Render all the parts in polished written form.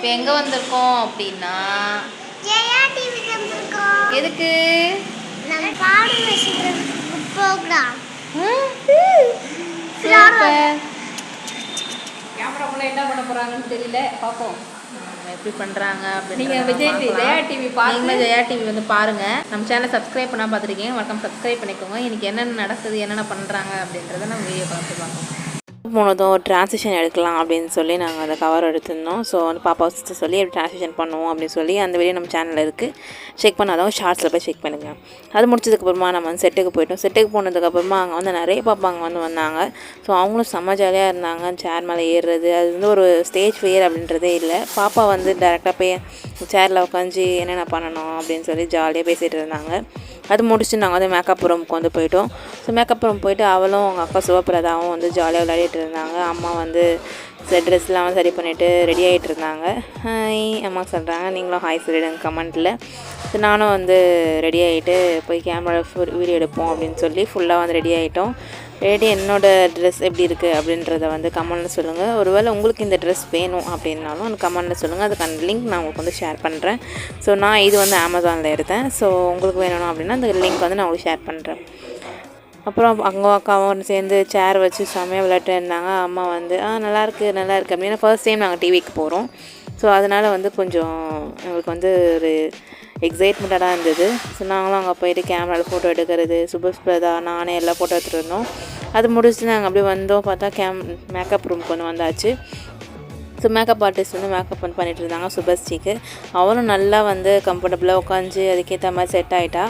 இப்போ எங்கே வந்திருக்கோம் அப்படின்னா ஜெயா டிவிக்கு வந்திருக்கோம். எதுக்கு? நம்ம பாடம் வச்சுக்கிற ப்ரோக்ராம். சூப்பர். கேமராக்குள்ள என்ன பண்ண போகிறாங்கன்னு தெரியல, பார்ப்போம் எப்படி பண்ணுறாங்க அப்படின்னு. நீங்கள் ஜெயா டிவி பாருங்க. ஜெயா டிவி வந்து பாருங்கள். நம்ம சேனலை சப்ஸ்கிரைப் பண்ணால் பார்த்துருக்கீங்க, வணக்கம், சப்ஸ்கிரைப் பண்ணிக்கோங்க. இன்றைக்கி என்னென்ன நடக்குது, என்னென்ன பண்ணுறாங்க அப்படின்றத நம்ம வீடியோ பார்த்து பார்ப்போம். போனதும் ஒரு ட்ரான்சிஷன் எடுக்கலாம் அப்படின்னு சொல்லி நாங்கள் அந்த கவர் எடுத்திருந்தோம். ஸோ வந்து பாப்பா சிஸ்டர் சொல்லி எப்படி ட்ரான்சிஷன் பண்ணுவோம் அப்படின்னு சொல்லி அந்த வீடியோ நம்ம சேனலில் இருக்குது. செக் பண்ணாதவங்க ஷார்ட்ஸில் போய் செக் பண்ணுங்கள். அது முடிச்சதுக்கப்புறமா நம்ம வந்து செட்டுக்கு போயிட்டோம். செட்டுக்கு போனதுக்கப்புறமா அங்கே வந்து நிறைய பாப்பா அங்கே வந்து வந்தாங்க. ஸோ அவங்களும் செம்ம ஜாலியாக இருந்தாங்க. சேர் மேலே ஏறுறது அது வந்து ஒரு ஸ்டேஜ் ஃபியர் அப்படின்றதே இல்லை. பாப்பா வந்து டேரெக்டாக போய் சேரில் உட்காந்து என்னென்ன பண்ணணும் அப்படின்னு சொல்லி ஜாலியாக பேசிகிட்டு இருந்தாங்க. அது முடிச்சுட்டு நாங்கள் வந்து மேக்கப் ரூமுக்கு வந்து போயிட்டோம். ஸோ மேக்கப் ரூம் போயிட்டு அவளும் அவங்க அக்கா சிவபிரதாவும் வந்து ஜாலியாக விளையாடிட்டு இருந்தாங்க. அம்மா வந்து ட்ரெஸ்லாம் சரி பண்ணிவிட்டு ரெடி ஆகிட்டு இருந்தாங்க. அம்மா சொல்கிறாங்க, நீங்களும் ஹாய் சொல்லிடுங்க கமெண்ட்டில். ஸோ நானும் வந்து ரெடி ஆகிட்டு போய் கேமரா வீடியோ எடுப்போம் அப்படின்னு சொல்லி ஃபுல்லாக வந்து ரெடி ஆகிட்டோம். ரெடி என்னோடய ட்ரெஸ் எப்படி இருக்குது அப்படின்றத வந்து கமெண்ட்டில் சொல்லுங்கள். ஒருவேளை உங்களுக்கு இந்த ட்ரெஸ் வேணும் அப்படின்னாலும் அந்த கமெண்ட்டில் சொல்லுங்கள். அதுக்கான லிங்க் நான் உங்களுக்கு வந்து ஷேர் பண்ணுறேன். ஸோ நான் இது வந்து அமேசானில் எடுத்தேன். ஸோ உங்களுக்கு வேணும் அப்படின்னா அந்த லிங்க் வந்து நான் உங்களுக்கு ஷேர் பண்ணுறேன். அப்புறம் அங்கே அக்காவும் சேர்ந்து சேர் வச்சு செம்மையாக விளையாட்டு இருந்தாங்க. அம்மா வந்து நல்லாயிருக்கு அப்படின்னா ஃபர்ஸ்ட் டைம் நாங்கள் டிவிக்கு போகிறோம். ஸோ அதனால் வந்து கொஞ்சம் எங்களுக்கு வந்து ஒரு எக்ஸைட்மெண்ட்டாக இருந்தது. ஸோ நாங்களும் அங்கே போயிட்டு கேமராவில் ஃபோட்டோ எடுக்கிறது, சுபஸ்பிரதா நானே எல்லாம் ஃபோட்டோ எடுத்துகிட்டு இருந்தோம். அது முடிச்சுட்டு நாங்கள் அப்படியே வந்தோம். பார்த்தா மேக்கப் ரூமுக்கு வந்து வந்தாச்சு. ஸோ மேக்கப் ஆர்டிஸ்ட் வந்து மேக்கப் பண்ணிட்டு இருந்தாங்க சுபஸ்ரீக்கு. அவளும் நல்லா வந்து கம்ஃபர்டபுளாக உட்காந்து அதுக்கேற்ற மாதிரி செட் ஆகிட்டா.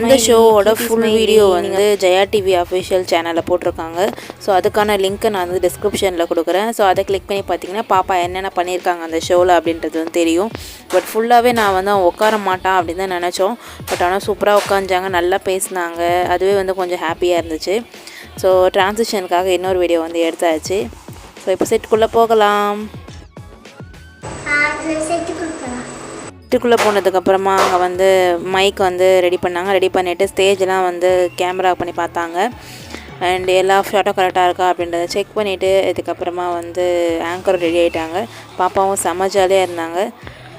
இந்த ஷோவோட ஃபுல் வீடியோ வந்து ஜெயா டிவி அஃபிஷியல் சேனலில் போட்டிருக்காங்க. ஸோ அதுக்கான லிங்க்கை நான் வந்து டிஸ்கிரிப்ஷனில் கொடுக்குறேன். ஸோ அதை கிளிக் பண்ணி பார்த்தீங்கன்னா பாப்பா என்னென்ன பண்ணியிருக்காங்க அந்த ஷோவில் அப்படின்றது வந்து தெரியும். பட் ஃபுல்லாகவே நான் வந்து அவன் உட்கார மாட்டான் அப்படின்னு தான் நினச்சோம். பட் ஆனால் சூப்பராக உட்காந்தாங்க, நல்லா பேசினாங்க. அதுவே வந்து கொஞ்சம் ஹாப்பியாக இருந்துச்சு. ஸோ ட்ரான்சிஷனுக்காக இன்னொரு வீடியோ வந்து எடுத்தாச்சு. ஸோ இப்போ செட்டுக்குள்ளே போகலாம். செட்டுக்குள்ளே போனதுக்கப்புறமா அங்கே வந்து மைக் வந்து ரெடி பண்ணாங்க. ரெடி பண்ணிவிட்டு ஸ்டேஜெலாம் வந்து கேமரா பண்ணி பார்த்தாங்க. அண்ட் எல்லா ஷாட்டும் கரெக்டாக இருக்கா அப்படின்றத செக் பண்ணிவிட்டு இதுக்கப்புறமா வந்து ஆங்கர் ரெடி ஆகிட்டாங்க. பாப்பாவும் செம்ம ஜாலியாக இருந்தாங்க.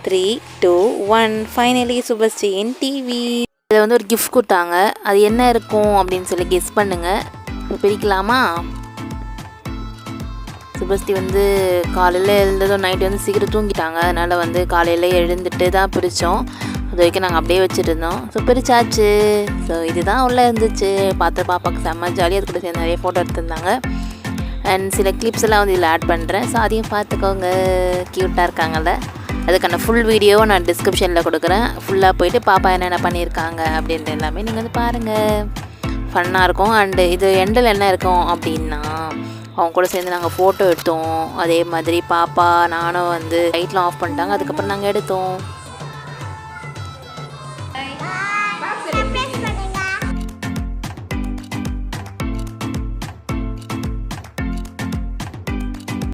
3, 2, 1 ஃபைனலி சுபஸ்ரீ இன் டிவி. இதில் வந்து ஒரு கிஃப்ட் கொடுத்தாங்க. அது என்ன இருக்கும் அப்படின்னு சொல்லி கெஸ் பண்ணுங்கள். இப்போ பிரிக்கலாமா? சுபஸ்ரீ வந்து காலையில் எழுந்ததும் நைட்டு வந்து சீக்கிரம் தூங்கிட்டாங்க. அதனால் வந்து காலையில் எழுந்துட்டு தான் பிரித்தோம். அது வரைக்கும் நாங்கள் அப்படியே வச்சுருந்தோம். ஸோ பிரிச்சாச்சு. ஸோ இதுதான் உள்ளே இருந்துச்சு. பார்த்து பாப்பாவுக்கு செம்ம ஜாலியாக அது கூட சேர்ந்து நிறைய ஃபோட்டோ எடுத்திருந்தாங்க. அண்ட் சில கிளிப்ஸ் எல்லாம் வந்து இதில் ஆட் பண்ணுறேன். ஸோ அதையும் பார்த்துக்கோங்க. க்யூட்டாக இருக்காங்கல்ல. அதுக்கான ஃபுல் வீடியோவை நான் டிஸ்கிரிப்ஷனில் கொடுக்குறேன். ஃபுல்லாக போயிட்டு பாப்பா என்னென்ன பண்ணியிருக்காங்க அப்படின்ற எல்லாமே நீங்கள் வந்து பாருங்கள். ஃபன்னாக இருக்கும். அண்டு இது எண்டில் என்ன இருக்கும் அப்படின்னா அவங்க கூட சேர்ந்து நாங்கள் ஃபோட்டோ எடுத்தோம். அதே மாதிரி பாப்பா நானும் வந்து லைட்லாம் ஆஃப் பண்ணிட்டாங்க. அதுக்கப்புறம் நாங்கள் எடுத்தோம்.